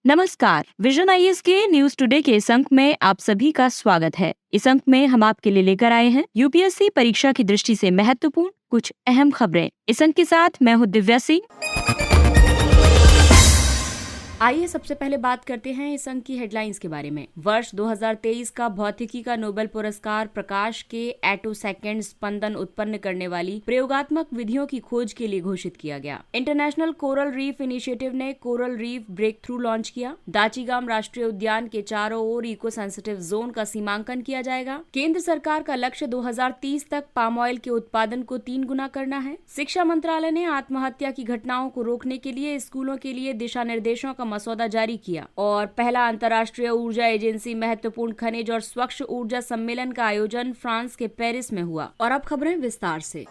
नमस्कार, vision IAS के news today के इस अंक में आप सभी का स्वागत है। इस अंक में हम आपके लिए लेकर आए हैं यूपीएससी परीक्षा की दृष्टि से महत्वपूर्ण कुछ अहम खबरें। इस अंक के साथ मैं हूँ दिव्या सिंह। आइए सबसे पहले बात करते हैं इस अंक की हेडलाइंस के बारे में। वर्ष 2023 का भौतिकी का नोबेल पुरस्कार प्रकाश के एटोसेकेंड स्पंदन उत्पन्न करने वाली प्रयोगात्मक विधियों की खोज के लिए घोषित किया गया। इंटरनेशनल कोरल रीफ इनिशिएटिव ने coral reef breakthrough launch किया। दाचीगाम राष्ट्रीय उद्यान के चारों ओर इको सेंसिटिव जोन का सीमांकन किया जाएगा। केंद्र सरकार का लक्ष्य 2030 तक पाम ऑयल के उत्पादन को 3 गुना करना है। शिक्षा मंत्रालय ने आत्महत्या की घटनाओं को रोकने के लिए स्कूलों के लिए दिशा निर्देशों का मसौदा जारी किया। और पहला अंतर्राष्ट्रीय ऊर्जा एजेंसी महत्वपूर्ण खनिज और स्वच्छ ऊर्जा सम्मेलन का आयोजन फ्रांस के पेरिस में हुआ। और अब खबरें विस्तार से।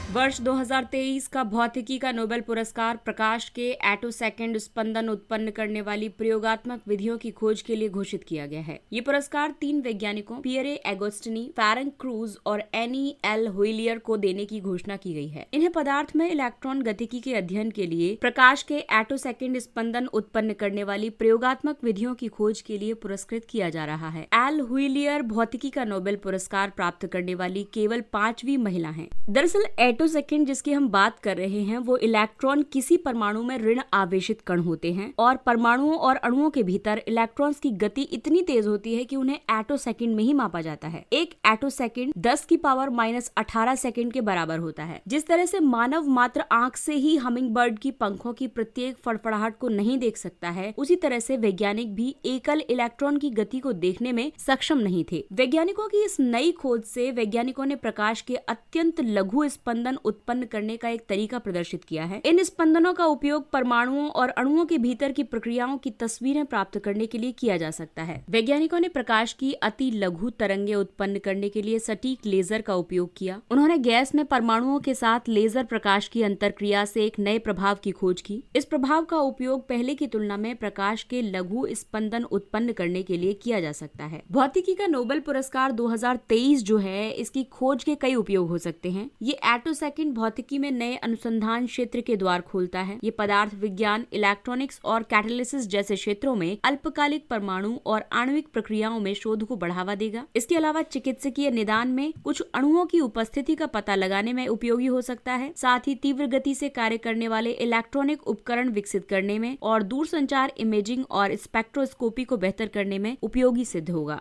वर्ष 2023 का भौतिकी का नोबेल पुरस्कार प्रकाश के एटोसेकेंड स्पंदन उत्पन्न करने वाली प्रयोगात्मक विधियों की खोज के लिए घोषित किया गया है। ये पुरस्कार 3 वैज्ञानिकों पियरे एगोस्टिनी, फेरेंक क्रूज और एनी एल हुइलियर को देने की घोषणा की गई है। इन्हें पदार्थ में इलेक्ट्रॉन गतिकी के अध्ययन के लिए प्रकाश के एटोसेकेंड स्पंदन उत्पन्न करने वाली प्रयोगात्मक विधियों की खोज के लिए पुरस्कृत किया जा रहा है। एल हुइलियर भौतिकी का नोबेल पुरस्कार प्राप्त करने वाली केवल 5वीं महिला है। दरअसल एटोसेकेंड जिसकी हम बात कर रहे हैं वो इलेक्ट्रॉन किसी परमाणु में ऋण आवेशित कण होते हैं और परमाणुओं और अणुओं के भीतर इलेक्ट्रॉन्स की गति इतनी तेज होती है कि उन्हें एटोसेकेंड में ही मापा जाता है। एक एटोसेकेंड 10 की पावर -18 सेकेंड के बराबर होता है। जिस तरह से मानव मात्र आंख से ही हमिंग बर्ड की पंखों की प्रत्येक फड़फड़ाहट को नहीं देख सकता है, उसी तरह से वैज्ञानिक भी एकल इलेक्ट्रॉन की गति को देखने में सक्षम नहीं थे। वैज्ञानिकों की इस नई खोज से वैज्ञानिकों ने प्रकाश के अत्यंत लघु स्पंदन उत्पन्न करने का एक तरीका प्रदर्शित किया है। इन स्पंदनों का उपयोग परमाणुओं और अणुओं के भीतर की प्रक्रियाओं की तस्वीरें प्राप्त करने के लिए किया जा सकता है। वैज्ञानिकों ने प्रकाश की अति लघु तरंगे उत्पन्न करने के लिए सटीक लेजर का उपयोग किया। उन्होंने गैस में परमाणुओं के साथ लेजर प्रकाश की अंतरक्रिया से एक नए प्रभाव की खोज की। इस प्रभाव का उपयोग पहले की तुलना में प्रकाश के लघु स्पंदन उत्पन्न करने के लिए किया जा सकता है। भौतिकी का नोबेल पुरस्कार 2023 जो है, इसकी खोज के कई उपयोग हो सकते हैं। ये एटोसेकेंड भौतिकी में नए अनुसंधान क्षेत्र के द्वार खोलता है। ये पदार्थ विज्ञान, इलेक्ट्रॉनिक्स और कैटालिसिस जैसे क्षेत्रों में अल्पकालिक परमाणु और आणविक प्रक्रियाओं में शोध को बढ़ावा देगा। इसके अलावा चिकित्सकीय निदान में कुछ अणुओं की उपस्थिति का पता लगाने में उपयोगी हो सकता है। साथ ही तीव्र गति से कार्य करने वाले इलेक्ट्रॉनिक उपकरण विकसित करने में और दूरसंचार इमेजिंग और स्पेक्ट्रोस्कोपी को बेहतर करने में उपयोगी सिद्ध होगा।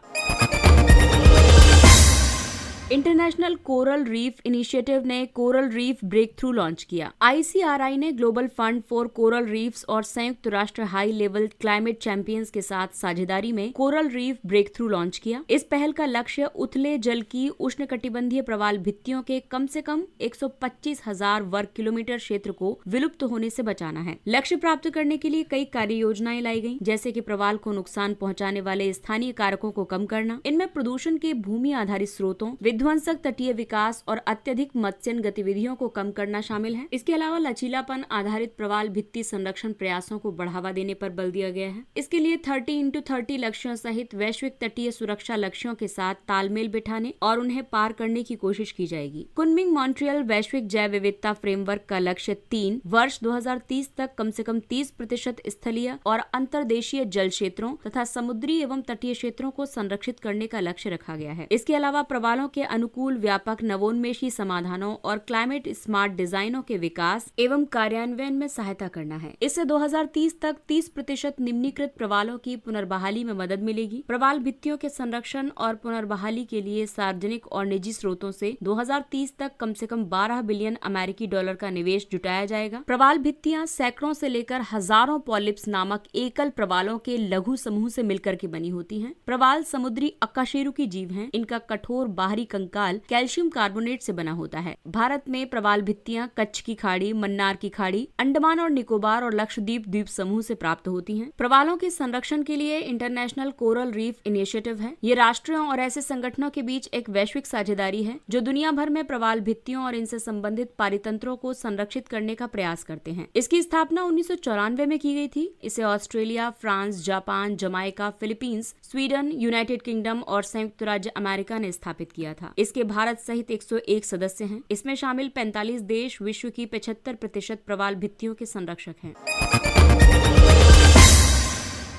इंटरनेशनल कोरल रीफ इनिशिएटिव ने coral reef breakthrough launch किया। ICRI ने global fund for coral reefs और संयुक्त राष्ट्र हाई लेवल क्लाइमेट चैंपियंस के साथ साझेदारी में coral reef breakthrough launch किया। इस पहल का लक्ष्य उथले जल की उष्णकटिबंधीय प्रवाल भित्तियों के कम से कम 125,000 वर्ग किलोमीटर क्षेत्र को विलुप्त होने से बचाना है। लक्ष्य प्राप्त करने के लिए कई कार्य योजनाएं लाई गयी, जैसे कि प्रवाल को नुकसान पहुंचाने वाले स्थानीय कारकों को कम करना। इनमें प्रदूषण के भूमि आधारित स्रोतों, विध्वंसक तटीय विकास और अत्यधिक मत्स्यन गतिविधियों को कम करना शामिल है। इसके अलावा लचीलापन आधारित प्रवाल भित्ति संरक्षण प्रयासों को बढ़ावा देने पर बल दिया गया है। इसके लिए 30x30 लक्ष्यों सहित वैश्विक तटीय सुरक्षा लक्ष्यों के साथ तालमेल बिठाने और उन्हें पार करने की कोशिश की जाएगी। कुनमिंग मॉन्ट्रियल वैश्विक जैव विविधता फ्रेमवर्क का लक्ष्य 3 वर्ष 2030 तक कम से कम 30% स्थलीय और अंतर्देशीय जल क्षेत्रों तथा समुद्री एवं तटीय क्षेत्रों को संरक्षित करने का लक्ष्य रखा गया है। इसके अलावा प्रवालों के अनुकूल व्यापक नवोन्मेषी समाधानों और क्लाइमेट स्मार्ट डिजाइनों के विकास एवं कार्यान्वयन में सहायता करना है। इससे 2030 तक 30% निम्नीकृत प्रवालों की पुनर्बहाली में मदद मिलेगी। प्रवाल भित्तियों के संरक्षण और पुनर्बहाली के लिए सार्वजनिक और निजी स्रोतों से 2030 तक कम से कम $12 बिलियन अमेरिकी डॉलर का निवेश जुटाया जाएगा। प्रवाल भित्तियां सैकड़ों से लेकर हजारों पॉलिप्स नामक एकल प्रवालों के लघु समूह से मिलकर के बनी होती हैं। प्रवाल समुद्री अकशेरुकी जीव हैं। इनका कठोर बाहरी कंकाल कैल्शियम कार्बोनेट से बना होता है। भारत में प्रवाल भित्तियां कच्छ की खाड़ी, मन्नार की खाड़ी, अंडमान और निकोबार और लक्षद्वीप द्वीप समूह से प्राप्त होती हैं। प्रवालों के संरक्षण के लिए इंटरनेशनल कोरल रीफ इनिशिएटिव है। ये राष्ट्रों और ऐसे संगठनों के बीच एक वैश्विक साझेदारी है जो दुनिया भर में प्रवाल भित्तियों और इनसे संबंधित पारितंत्रों को संरक्षित करने का प्रयास करते हैं। इसकी स्थापना 1994 में की गई थी। इसे Australia, France, Japan, Jamaica, Philippines, Sweden, United kingdom और संयुक्त राज्य अमेरिका ने स्थापित किया था। इसके भारत सहित 101 सदस्य हैं। इसमें शामिल 45 देश विश्व की 75% प्रवाल भित्तियों के संरक्षक हैं।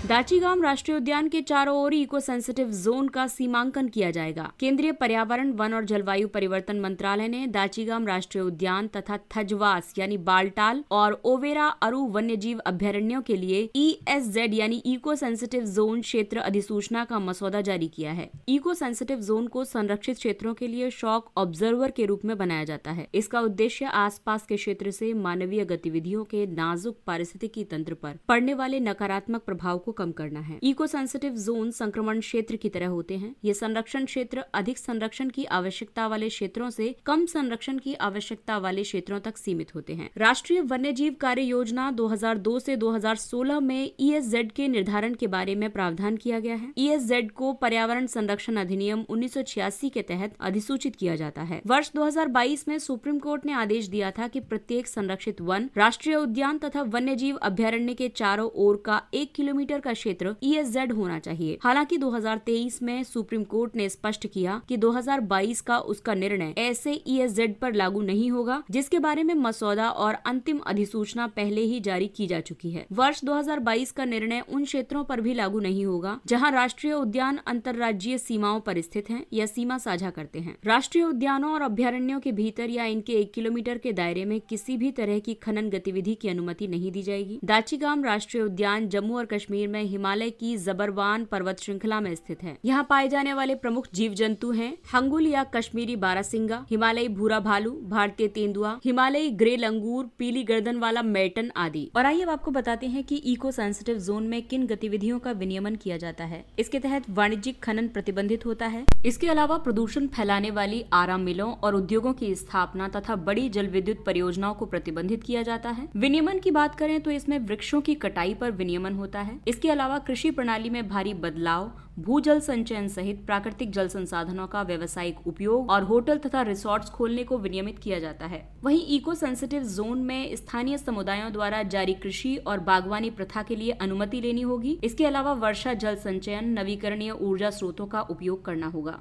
दाचीगाम राष्ट्रीय उद्यान के चारों ओर इको सेंसिटिव जोन का सीमांकन किया जाएगा। केंद्रीय पर्यावरण, वन और जलवायु परिवर्तन मंत्रालय ने दाचीगाम राष्ट्रीय उद्यान तथा थजवास यानी बालटाल और ओवेरा अरु वन्यजीव अभ्यारण्यों के लिए ESZ यानी इको सेंसिटिव जोन क्षेत्र अधिसूचना का मसौदा जारी किया है। इको सेंसिटिव जोन को संरक्षित क्षेत्रों के लिए शॉक ऑब्जर्वर के रूप में बनाया जाता है। इसका उद्देश्य आसपास के क्षेत्र से मानवीय गतिविधियों के नाजुक पारिस्थितिकी तंत्र पर पड़ने वाले नकारात्मक प्रभाव को कम करना है। इको सेंसिटिव जोन संक्रमण क्षेत्र की तरह होते हैं। ये संरक्षण क्षेत्र अधिक संरक्षण की आवश्यकता वाले क्षेत्रों से कम संरक्षण की आवश्यकता वाले क्षेत्रों तक सीमित होते हैं। राष्ट्रीय वन्यजीव कार्य योजना 2002 से 2016 में ESZ के निर्धारण के बारे में प्रावधान किया गया है। ESZ को पर्यावरण संरक्षण अधिनियम 1986 के तहत अधिसूचित किया जाता है। वर्ष 2022 में सुप्रीम कोर्ट ने आदेश दिया था कि प्रत्येक संरक्षित वन, राष्ट्रीय उद्यान तथा वन्यजीव अभ्यारण्य के चारों ओर का 1 किलोमीटर का क्षेत्र ESZ होना चाहिए। हालांकि 2023 में सुप्रीम कोर्ट ने स्पष्ट किया कि 2022 का उसका निर्णय ऐसे ESZ पर लागू नहीं होगा, जिसके बारे में मसौदा और अंतिम अधिसूचना पहले ही जारी की जा चुकी है। वर्ष 2022 का निर्णय उन क्षेत्रों पर भी लागू नहीं होगा जहां राष्ट्रीय उद्यान अंतर्राज्यीय सीमाओं पर स्थित हैं या सीमा साझा करते हैं। राष्ट्रीय उद्यानों और अभ्यारण्यों के भीतर या इनके 1 किलोमीटर के दायरे में किसी भी तरह की खनन गतिविधि की अनुमति नहीं दी जाएगी। दाचीगाम राष्ट्रीय उद्यान जम्मू और कश्मीर में हिमालय की जबरवान पर्वत श्रृंखला में स्थित है। यहाँ पाए जाने वाले प्रमुख जीव जंतु हैं हंगुल या कश्मीरी बारासिंगा, हिमालयी भूरा भालू, भारतीय तेंदुआ, हिमालयी ग्रे लंगूर, पीली गर्दन वाला मैटन आदि। और आइए अब आपको बताते हैं कि इको सेंसिटिव जोन में किन गतिविधियों का विनियमन किया जाता है। इसके तहत वाणिज्यिक खनन प्रतिबंधित होता है। इसके अलावा प्रदूषण फैलाने वाली आरा मिलों और उद्योगों की स्थापना तथा बड़ी जल विद्युत परियोजनाओं को प्रतिबंधित किया जाता है। विनियमन की बात करें तो इसमें वृक्षों की कटाई पर विनियमन होता है। इसके अलावा कृषि प्रणाली में भारी बदलाव, भूजल संचयन सहित प्राकृतिक जल संसाधनों का व्यावसायिक उपयोग और होटल तथा रिसोर्ट्स खोलने को विनियमित किया जाता है। वहीं इको सेंसिटिव जोन में स्थानीय समुदायों द्वारा जारी कृषि और बागवानी प्रथा के लिए अनुमति लेनी होगी। इसके अलावा वर्षा जल संचयन, नवीकरणीय ऊर्जा स्रोतों का उपयोग करना होगा।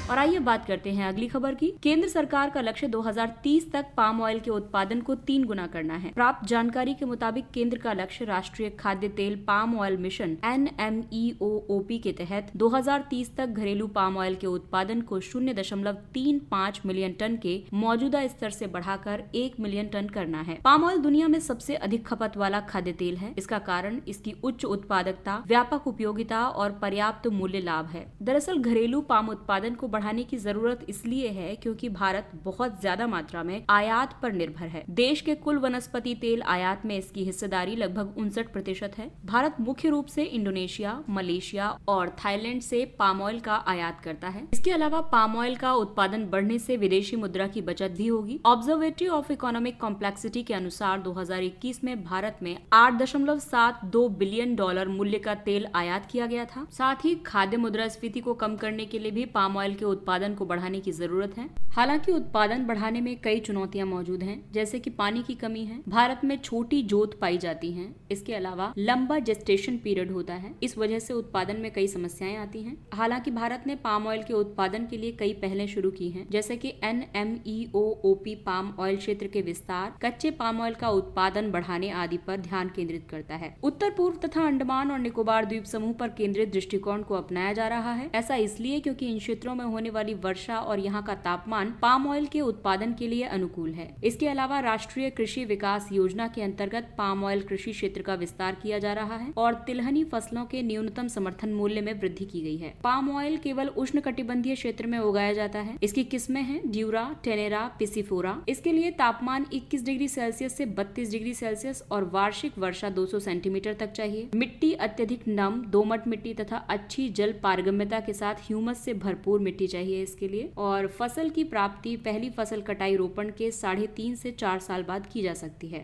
और आइए बात करते हैं अगली खबर की। केंद्र सरकार का लक्ष्य 2030 तक पाम ऑयल के उत्पादन को 3 गुना करना है। प्राप्त जानकारी के मुताबिक केंद्र का लक्ष्य राष्ट्रीय खाद्य तेल पाम ऑयल मिशन NMEOOP के तहत 2030 तक घरेलू पाम ऑयल के उत्पादन को 0.35 मिलियन टन के मौजूदा स्तर से बढ़ाकर 1 मिलियन टन करना है। पाम ऑयल दुनिया में सबसे अधिक खपत वाला खाद्य तेल है। इसका कारण इसकी उच्च उत्पादकता, व्यापक उपयोगिता और पर्याप्त मूल्य लाभ है। दरअसल घरेलू पाम उत्पादन को बढ़ाने की जरूरत इसलिए है क्योंकि भारत बहुत ज्यादा मात्रा में आयात पर निर्भर है। देश के कुल वनस्पति तेल आयात में इसकी हिस्सेदारी लगभग 59% है। भारत मुख्य रूप से इंडोनेशिया, मलेशिया और थाईलैंड से पाम ऑयल का आयात करता है। इसके अलावा पाम ऑयल का उत्पादन बढ़ने से विदेशी मुद्रा की बचत भी होगी। ऑब्जर्वेटरी ऑफ इकोनॉमिक कॉम्प्लेक्सिटी के अनुसार 2021 में भारत में $8.72 बिलियन मूल्य का तेल आयात किया गया था। साथ ही खाद्य मुद्रास्फीति को कम करने के लिए भी पाम ऑयल के उत्पादन को बढ़ाने की जरूरत है। हालांकि उत्पादन बढ़ाने में कई चुनौतियां मौजूद हैं, जैसे कि पानी की कमी है, भारत में छोटी जोत पाई जाती हैं। इसके अलावा लंबा जेस्टेशन पीरियड होता है। इस वजह से उत्पादन में कई समस्याएं आती हैं। हालांकि भारत ने पाम ऑयल के उत्पादन के लिए कई पहलें शुरू की हैं, जैसे कि NMEOOP पाम ऑयल क्षेत्र के विस्तार, कच्चे पाम ऑयल का उत्पादन बढ़ाने आदि पर ध्यान केंद्रित करता है। उत्तर पूर्व तथा अंडमान और निकोबार द्वीप समूह पर केंद्रित दृष्टिकोण को अपनाया जा रहा है। ऐसा इसलिए क्योंकि इन क्षेत्रों में होने वाली वर्षा और यहाँ का तापमान पाम ऑयल के उत्पादन के लिए अनुकूल है। इसके अलावा राष्ट्रीय कृषि विकास योजना के अंतर्गत पाम ऑयल कृषि क्षेत्र का विस्तार किया जा रहा है और तिलहनी फसलों के न्यूनतम समर्थन मूल्य में वृद्धि की गई है। पाम ऑयल केवल उष्णकटिबंधीय क्षेत्र में उगाया जाता है। इसकी किस्में हैं ड्यूरा, टेनेरा, पिसिफोरा। इसके लिए तापमान 21 डिग्री सेल्सियस से 32 डिग्री सेल्सियस और वार्षिक वर्षा 200 सेंटीमीटर तक चाहिए। मिट्टी अत्यधिक नम, दोमट मिट्टी तथा अच्छी जल पारगम्यता के साथ ह्यूमस से भरपूर मिट्टी चाहिए इसके लिए। और फसल की प्राप्ति पहली फसल कटाई रोपण के 3.5 से 4 साल बाद की जा सकती है।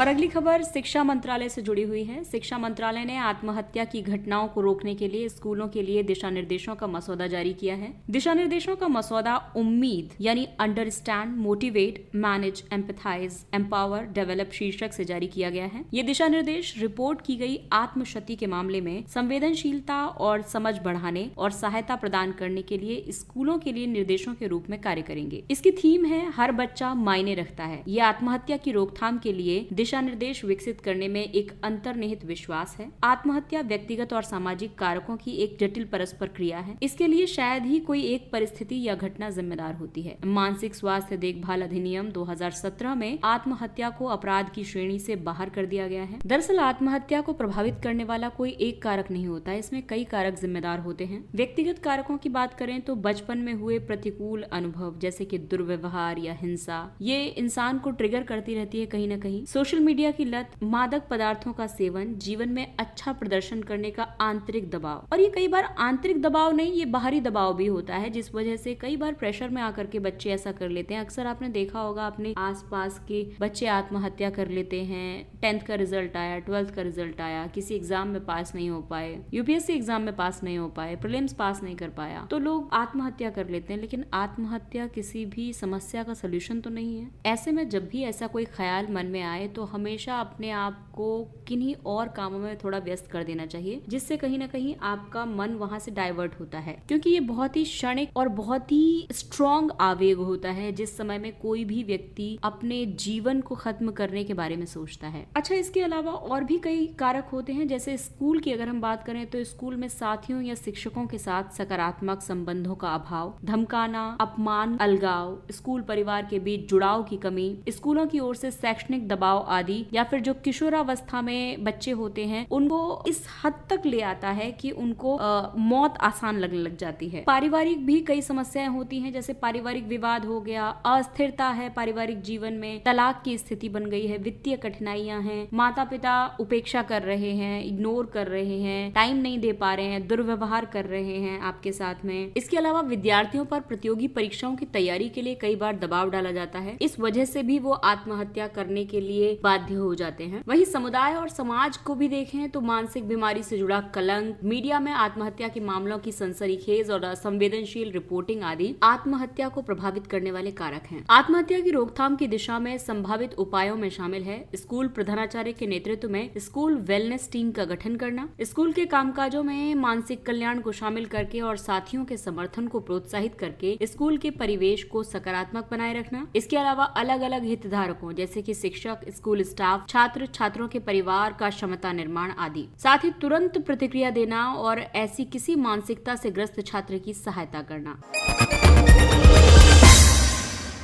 और अगली खबर शिक्षा मंत्रालय से जुड़ी हुई है। शिक्षा मंत्रालय ने आत्महत्या की घटनाओं को रोकने के लिए स्कूलों के लिए दिशा निर्देशों का मसौदा जारी किया है। दिशा निर्देशों का मसौदा उम्मीद यानी understand, motivate, manage, empathise, empower, develop शीर्षक से जारी किया गया है। ये दिशा निर्देश रिपोर्ट की गई आत्मक्षति के मामले में संवेदनशीलता और समझ बढ़ाने और सहायता प्रदान करने के लिए स्कूलों के लिए निर्देशों के रूप में कार्य करेंगे। इसकी थीम है हर बच्चा मायने रखता है। ये आत्महत्या की रोकथाम के लिए दिशा निर्देश विकसित करने में एक अंतर्निहित विश्वास है। आत्महत्या व्यक्तिगत और सामाजिक कारकों की एक जटिल परस्पर क्रिया है। इसके लिए शायद ही कोई एक परिस्थिति या घटना जिम्मेदार होती है। मानसिक स्वास्थ्य देखभाल अधिनियम 2017 में आत्महत्या को अपराध की श्रेणी से बाहर कर दिया गया है। दरअसल आत्महत्या को प्रभावित करने वाला कोई एक कारक नहीं होता, इसमें कई कारक जिम्मेदार होते हैं। व्यक्तिगत कारकों की बात करें तो बचपन में हुए प्रतिकूल अनुभव जैसे कि दुर्व्यवहार या हिंसा, ये इंसान को ट्रिगर करती रहती है कहीं न कहीं। सोशल मीडिया की लत, मादक पदार्थों का सेवन, जीवन में अच्छा प्रदर्शन करने का आंतरिक दबाव, और ये कई बार आंतरिक दबाव नहीं, ये बाहरी दबाव भी होता है, जिस वजह से कई बार प्रेशर में आकर के बच्चे ऐसा कर लेते हैं। अक्सर आपने देखा होगा अपने आसपास के बच्चे आत्महत्या कर लेते हैं। 10th का रिजल्ट आया, 12th का रिजल्ट आया, किसी एग्जाम में पास नहीं हो पाए, यूपीएससी एग्जाम में पास नहीं हो पाए, प्रीलिम्स पास नहीं कर पाया, तो लोग आत्महत्या कर लेते हैं। लेकिन आत्महत्या किसी भी समस्या का सोल्यूशन तो नहीं है। ऐसे में जब भी ऐसा कोई ख्याल मन में आए तो हमेशा अपने आप को किन्हीं और कामों में थोड़ा व्यस्त कर देना चाहिए, जिससे कहीं ना कहीं आपका मन वहां से डाइवर्ट होता है, क्योंकि ये बहुत ही क्षणिक और बहुत ही स्ट्रॉन्ग आवेग होता है जिस समय में कोई भी व्यक्ति अपने जीवन को खत्म करने के बारे में सोचता है। अच्छा, इसके अलावा और भी कई कारक होते हैं, जैसे स्कूल की अगर हम बात करें तो स्कूल में साथियों या शिक्षकों के साथ सकारात्मक संबंधों का अभाव, धमकाना, अपमान, अलगाव, स्कूल परिवार के बीच जुड़ाव की कमी, स्कूलों की ओर से शैक्षणिक दबाव आदि, या फिर जो किशोरावस्था में बच्चे होते हैं उनको इस हद तक ले आता है कि उनको मौत आसान लगने लग जाती है। पारिवारिक भी कई समस्याएं होती हैं, जैसे पारिवारिक विवाद हो गया, अस्थिरता है पारिवारिक जीवन में, तलाक की स्थिति बन गई है, वित्तीय कठिनाइयां हैं, माता पिता उपेक्षा कर रहे हैं, इग्नोर कर रहे हैं, टाइम नहीं दे पा रहे हैं, दुर्व्यवहार कर रहे हैं आपके साथ में। इसके अलावा विद्यार्थियों पर प्रतियोगी परीक्षाओं की तैयारी के लिए कई बार दबाव डाला जाता है, इस वजह से भी वो आत्महत्या करने के लिए बाध्य हो जाते हैं। वहीं समुदाय और समाज को भी देखें तो मानसिक बीमारी से जुड़ा कलंक, मीडिया में आत्महत्या के मामलों की सनसनीखेज और असंवेदनशील रिपोर्टिंग आदि आत्महत्या को प्रभावित करने वाले कारक हैं। आत्महत्या की रोकथाम की दिशा में संभावित उपायों में शामिल है स्कूल प्रधानाचार्य के नेतृत्व में स्कूल वेलनेस टीम का गठन करना, स्कूल के कामकाजों में मानसिक कल्याण को शामिल करके और साथियों के समर्थन को प्रोत्साहित करके स्कूल के परिवेश को सकारात्मक बनाए रखना। इसके अलावा अलग अलग हितधारकों जैसे कि शिक्षक, स्कूल स्टाफ, छात्र, छात्रों के परिवार का क्षमता निर्माण आदि, साथ ही तुरंत प्रतिक्रिया देना और ऐसी किसी मानसिकता से ग्रस्त छात्र की सहायता करना।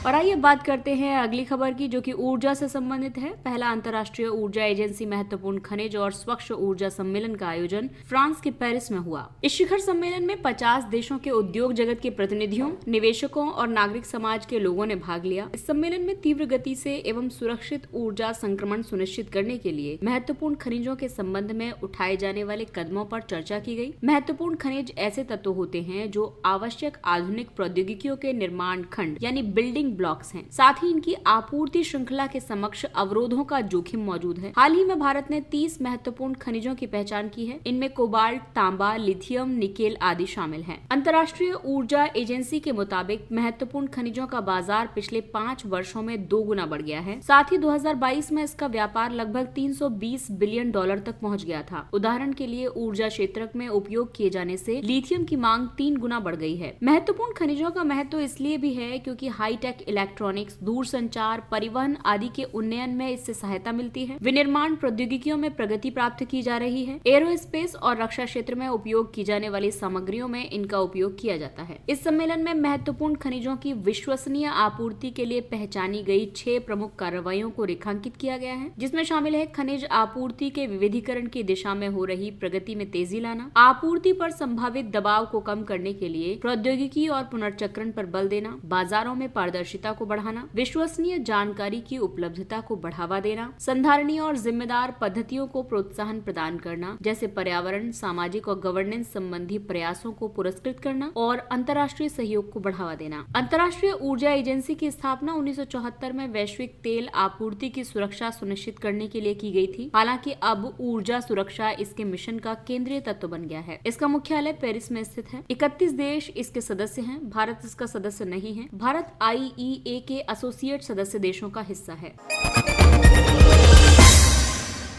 और आइए बात करते हैं अगली खबर की, जो कि ऊर्जा से संबंधित है। पहला अंतर्राष्ट्रीय ऊर्जा एजेंसी महत्वपूर्ण खनिज और स्वच्छ ऊर्जा सम्मेलन का आयोजन फ्रांस के पेरिस में हुआ। इस शिखर सम्मेलन में 50 देशों के उद्योग जगत के प्रतिनिधियों, निवेशकों और नागरिक समाज के लोगों ने भाग लिया। इस सम्मेलन में तीव्र गति से एवं सुरक्षित ऊर्जा संक्रमण सुनिश्चित करने के लिए महत्वपूर्ण खनिजों के संबंध में उठाए जाने वाले कदमों पर चर्चा की गई। महत्वपूर्ण खनिज ऐसे तत्व होते हैं जो आवश्यक आधुनिक प्रौद्योगिकियों के निर्माण खंड यानी बिल्डिंग ब्लॉक्स हैं। साथ ही इनकी आपूर्ति श्रृंखला के समक्ष अवरोधों का जोखिम मौजूद है। हाल ही में भारत ने 30 महत्वपूर्ण खनिजों की पहचान की है। इनमें कोबाल्ट, तांबा, लिथियम, निकेल आदि शामिल हैं। अंतर्राष्ट्रीय ऊर्जा एजेंसी के मुताबिक महत्वपूर्ण खनिजों का बाजार पिछले 5 वर्षों में 2 गुना बढ़ गया है। साथ ही 2022 में इसका व्यापार लगभग $320 बिलियन तक पहुँच गया था। उदाहरण के लिए ऊर्जा क्षेत्र में उपयोग किए जाने से लिथियम की मांग 3 गुना बढ़ गई है। महत्वपूर्ण खनिजों का महत्व इसलिए भी है क्योंकि हाईटेक इलेक्ट्रॉनिक्स, दूरसंचार, परिवहन आदि के उन्नयन में इससे सहायता मिलती है। विनिर्माण प्रौद्योगिकियों में प्रगति प्राप्त की जा रही है। एरोस्पेस और रक्षा क्षेत्र में उपयोग की जाने वाली सामग्रियों में इनका उपयोग किया जाता है। इस सम्मेलन में महत्वपूर्ण खनिजों की विश्वसनीय आपूर्ति के लिए पहचानी गई 6 प्रमुख कार्रवाइयों को रेखांकित किया गया है, जिसमें शामिल है खनिज आपूर्ति के विविधीकरण की दिशा में हो रही प्रगति में तेजी लाना, आपूर्ति पर संभावित दबाव को कम करने के लिए प्रौद्योगिकी और पुनर्चक्रण पर बल देना, बाजारों में पारदर्शिता पारदर्शिता को बढ़ाना, विश्वसनीय जानकारी की उपलब्धता को बढ़ावा देना, संधारणीय और जिम्मेदार पद्धतियों को प्रोत्साहन प्रदान करना, जैसे पर्यावरण, सामाजिक और गवर्नेंस संबंधी प्रयासों को पुरस्कृत करना और अंतर्राष्ट्रीय सहयोग को बढ़ावा देना। अंतर्राष्ट्रीय ऊर्जा एजेंसी की स्थापना 1974 में वैश्विक तेल आपूर्ति की सुरक्षा सुनिश्चित करने के लिए की गई थी। हालांकि अब ऊर्जा सुरक्षा इसके मिशन का केंद्रीय तत्व बन गया है। इसका मुख्यालय पेरिस में स्थित है। 31 देश इसके सदस्य हैं। भारत इसका सदस्य नहीं है। भारत IEA के एसोसिएट सदस्य देशों का हिस्सा है।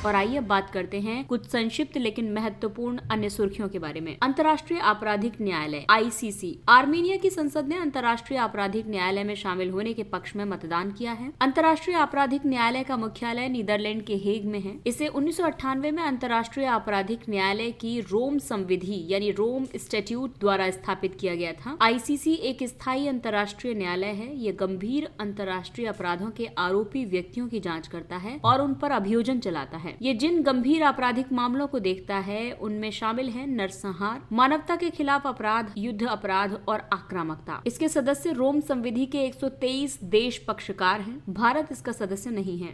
और आइए अब बात करते हैं कुछ संक्षिप्त लेकिन महत्वपूर्ण अन्य सुर्खियों के बारे में। अंतर्राष्ट्रीय आपराधिक न्यायालय ICC। आर्मेनिया की संसद ने अंतर्राष्ट्रीय आपराधिक न्यायालय में शामिल होने के पक्ष में मतदान किया है। अंतर्राष्ट्रीय आपराधिक न्यायालय का मुख्यालय नीदरलैंड के हेग में है। इसे 1998 में अंतर्राष्ट्रीय आपराधिक न्यायालय की रोम संविधि यानी रोम स्टैट्यूट द्वारा स्थापित किया गया था। ICC एक स्थायी अंतर्राष्ट्रीय न्यायालय है। ये गंभीर अंतर्राष्ट्रीय अपराधों के आरोपी व्यक्तियों की जाँच करता है और उन पर अभियोजन चलाता है। ये जिन गंभीर आपराधिक मामलों को देखता है उनमें शामिल है नरसंहार, मानवता के खिलाफ अपराध, युद्ध अपराध और आक्रामकता। इसके सदस्य रोम संविधि के 123 देश पक्षकार हैं। भारत इसका सदस्य नहीं है।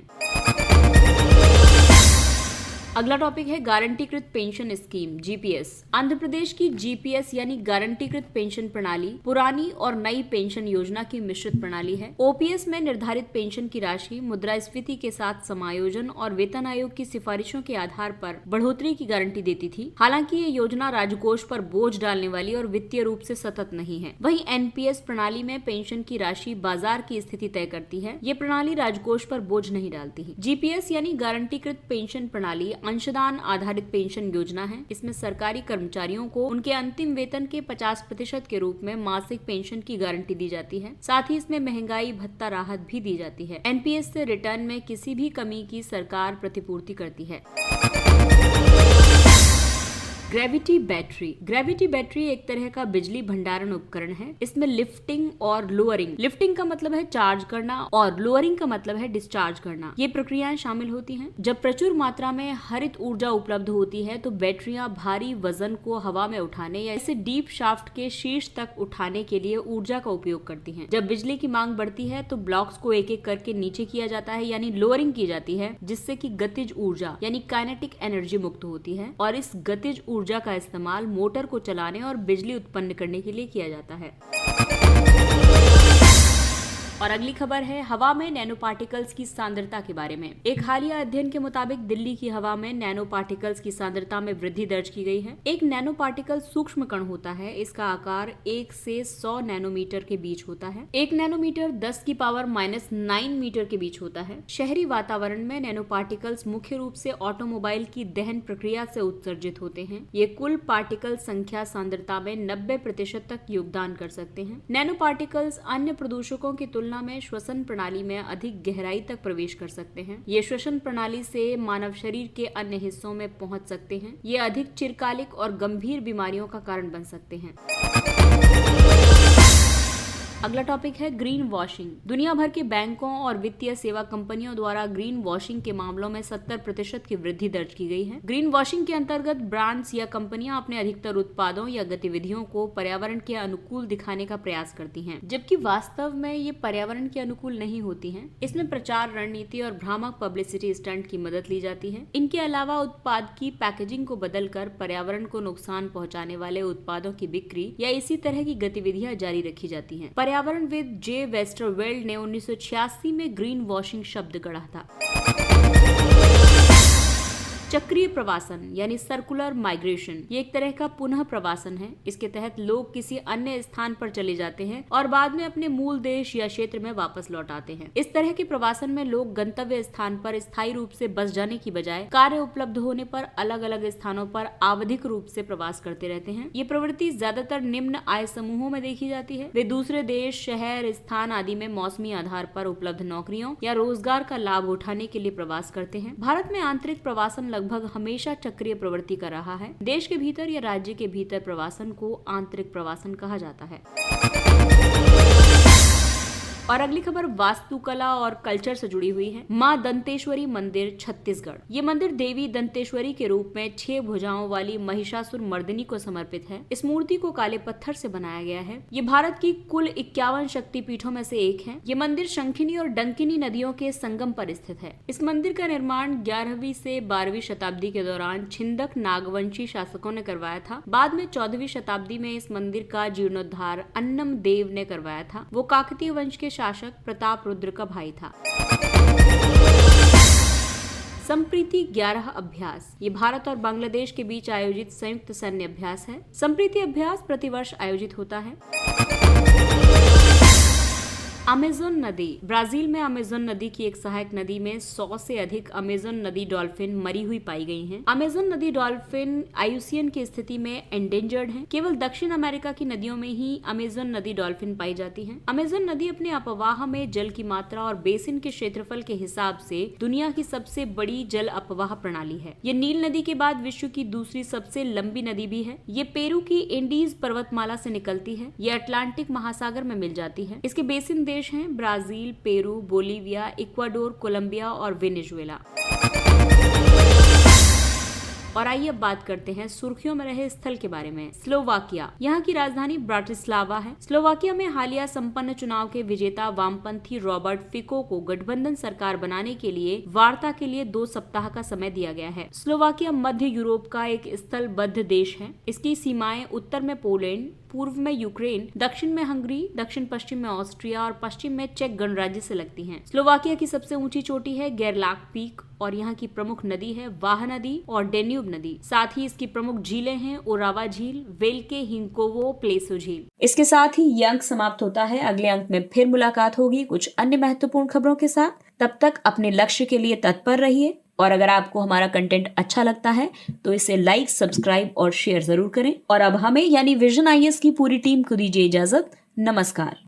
अगला टॉपिक है गारंटीकृत pension scheme GPS। Andhra Pradesh की GPS यानी गारंटीकृत पेंशन प्रणाली पुरानी और नई पेंशन योजना की मिश्रित प्रणाली है। OPS में निर्धारित पेंशन की राशि मुद्रास्फीति के साथ समायोजन और वेतन आयोग की सिफारिशों के आधार पर बढ़ोतरी की गारंटी देती थी। हालांकि ये योजना राजकोष पर बोझ डालने वाली और वित्तीय रूप से सतत नहीं है। वहीं NPS प्रणाली में पेंशन की राशि बाजार की स्थिति तय करती है। ये प्रणाली राजकोष पर बोझ नहीं डालती है। GPS यानी गारंटीकृत पेंशन प्रणाली अंशदान आधारित पेंशन योजना है। इसमें सरकारी कर्मचारियों को उनके अंतिम वेतन के 50% के रूप में मासिक पेंशन की गारंटी दी जाती है। साथ ही इसमें महंगाई भत्ता राहत भी दी जाती है। NPS से रिटर्न में किसी भी कमी की सरकार प्रतिपूर्ति करती है। ग्रेविटी बैटरी एक तरह का बिजली भंडारण उपकरण है। इसमें लिफ्टिंग और लोअरिंग, लिफ्टिंग का मतलब है चार्ज करना और लोअरिंग का मतलब है डिस्चार्ज करना, ये प्रक्रियाएं शामिल होती हैं। जब प्रचुर मात्रा में हरित ऊर्जा उपलब्ध होती है तो बैटरियां भारी वजन को हवा में उठाने या इसे डीप शाफ्ट के शीर्ष तक उठाने के लिए ऊर्जा का उपयोग करती हैं। जब बिजली की मांग बढ़ती है तो ब्लॉक्स को एक एक करके नीचे किया जाता है यानी लोअरिंग की जाती है, जिससे कि गतिज ऊर्जा यानी काइनेटिक एनर्जी मुक्त होती है और इस गतिज ऊर्जा का इस्तेमाल मोटर को चलाने और बिजली उत्पन्न करने के लिए किया जाता है। और अगली खबर है हवा में नैनो पार्टिकल्स की सांद्रता के बारे में। एक हालिया अध्ययन के मुताबिक दिल्ली की हवा में नैनो पार्टिकल्स की सांद्रता में वृद्धि दर्ज की गई है। एक नैनो पार्टिकल सूक्ष्म कण होता है। इसका आकार 1 से 100 नैनोमीटर के बीच होता है। 1 नैनोमीटर 10⁻⁹ मीटर के बीच होता है। शहरी वातावरण में नैनो पार्टिकल्स मुख्य रूप से ऑटोमोबाइल की दहन प्रक्रिया से उत्सर्जित होते हैं। ये कुल पार्टिकल संख्या सांद्रता में 90% तक योगदान कर सकते हैं। नैनो पार्टिकल्स अन्य प्रदूषकों की तुलना में श्वसन प्रणाली में अधिक गहराई तक प्रवेश कर सकते हैं। ये श्वसन प्रणाली से मानव शरीर के अन्य हिस्सों में पहुंच सकते हैं। ये अधिक चिरकालिक और गंभीर बीमारियों का कारण बन सकते हैं। अगला टॉपिक है ग्रीन वॉशिंग। दुनिया भर के बैंकों और वित्तीय सेवा कंपनियों द्वारा ग्रीन वॉशिंग के मामलों में 70% की वृद्धि दर्ज की गई है। ग्रीन वॉशिंग के अंतर्गत ब्रांड्स या कंपनियां अपने अधिकतर उत्पादों या गतिविधियों को पर्यावरण के अनुकूल दिखाने का प्रयास करती हैं, जबकि वास्तव में ये पर्यावरण के अनुकूल नहीं होती हैं। इसमें प्रचार रणनीति और भ्रामक पब्लिसिटी स्टंट की मदद ली जाती है। इनके अलावा उत्पाद की पैकेजिंग को बदलकर पर्यावरण को नुकसान पहुँचाने वाले उत्पादों की बिक्री या इसी तरह की गतिविधियां जारी रखी जाती है। पर्यावरणविद जे वेस्टरवेल्ड ने 1986 में ग्रीन वॉशिंग शब्द गढ़ा था। चक्रीय प्रवासन यानी सर्कुलर माइग्रेशन, ये एक तरह का पुनः प्रवासन है। इसके तहत लोग किसी अन्य स्थान पर चले जाते हैं और बाद में अपने मूल देश या क्षेत्र में वापस लौट आते हैं। इस तरह के प्रवासन में लोग गंतव्य स्थान पर स्थायी रूप से बस जाने की बजाय कार्य उपलब्ध होने पर अलग अलग स्थानों पर आवधिक रूप से प्रवास करते रहते हैं। ये प्रवृत्ति ज्यादातर निम्न आय समूहों में देखी जाती है। वे दूसरे देश, शहर, स्थान आदि में मौसमी आधार पर उपलब्ध नौकरियों या रोजगार का लाभ उठाने के लिए प्रवास करते हैं। भारत में आंतरिक प्रवासन लगभग हमेशा चक्रीय प्रवृत्ति का रहा है। देश के भीतर या राज्य के भीतर प्रवासन को आंतरिक प्रवासन कहा जाता है। और अगली खबर वास्तुकला और कल्चर से जुड़ी हुई है। माँ दंतेश्वरी मंदिर छत्तीसगढ़। ये मंदिर देवी दंतेश्वरी के रूप में 6 भुजाओं वाली महिषासुर मर्दिनी को समर्पित है। इस मूर्ति को काले पत्थर से बनाया गया है। ये भारत की कुल 51 शक्तिपीठों में से एक है। ये मंदिर शंखिनी और डंकिनी नदियों के संगम पर स्थित है। इस मंदिर का निर्माण 11वीं से 12वीं शताब्दी के दौरान छिंदक नागवंशी शासकों ने करवाया था। बाद में 14वीं शताब्दी में इस मंदिर का जीर्णोद्धार अन्नम देव ने करवाया था। वो काकतीय वंश के शासक प्रताप रुद्र का भाई था। संप्रीति 11 अभ्यास। ये भारत और बांग्लादेश के बीच आयोजित संयुक्त सैन्य अभ्यास है। संप्रीति अभ्यास प्रतिवर्ष आयोजित होता है। अमेज़न नदी। ब्राजील में अमेज़न नदी की एक सहायक नदी में 100 से अधिक अमेज़न नदी डॉल्फिन मरी हुई पाई गई हैं। अमेज़न नदी डॉल्फिन आईयूसीएन की स्थिति में एंडेंजर्ड हैं। केवल दक्षिण अमेरिका की नदियों में ही अमेज़न नदी डॉल्फिन पाई जाती है। अमेज़न नदी अपने अपवाह में जल की मात्रा और बेसिन के क्षेत्रफल के हिसाब से दुनिया की सबसे बड़ी जल अपवाह प्रणाली है। ये नील नदी के बाद विश्व की दूसरी सबसे लंबी नदी भी है। ये पेरू की इंडीज पर्वतमाला से निकलती है। ये अटलांटिक महासागर में मिल जाती है। इसके बेसिन देश हैं Brazil, Peru, Bolivia, Ecuador, Colombia और वेनेजुएला। और आइए अब बात करते हैं सुर्खियों में रहे स्थल के बारे में। स्लोवाकिया। यहाँ की राजधानी ब्राटिस्लावा है। स्लोवाकिया में हालिया संपन्न चुनाव के विजेता वामपंथी रॉबर्ट फिको को गठबंधन सरकार बनाने के लिए वार्ता के लिए 2 सप्ताह का समय दिया गया है। स्लोवाकिया मध्य यूरोप का एक स्थलबद्ध देश है। इसकी सीमाएं उत्तर में पोलैंड, पूर्व में यूक्रेन, दक्षिण में हंगरी, दक्षिण पश्चिम में ऑस्ट्रिया और पश्चिम में चेक गणराज्य से लगती हैं। स्लोवाकिया की सबसे ऊंची चोटी है गेरलाक पीक और यहाँ की प्रमुख नदी है वाह नदी और डेन्यूब नदी। साथ ही इसकी प्रमुख झीलें हैं ओरावा झील, वेल्के, हिंकोवो, प्लेसो झील। इसके साथ ही ये अंक समाप्त होता है। अगले अंक में फिर मुलाकात होगी कुछ अन्य महत्वपूर्ण खबरों के साथ। तब तक अपने लक्ष्य के लिए तत्पर रहिए और अगर आपको हमारा कंटेंट अच्छा लगता है तो इसे लाइक, सब्सक्राइब और शेयर जरूर करें। और अब हमें यानी विजन आईएएस की पूरी टीम को दीजिए इजाजत। नमस्कार।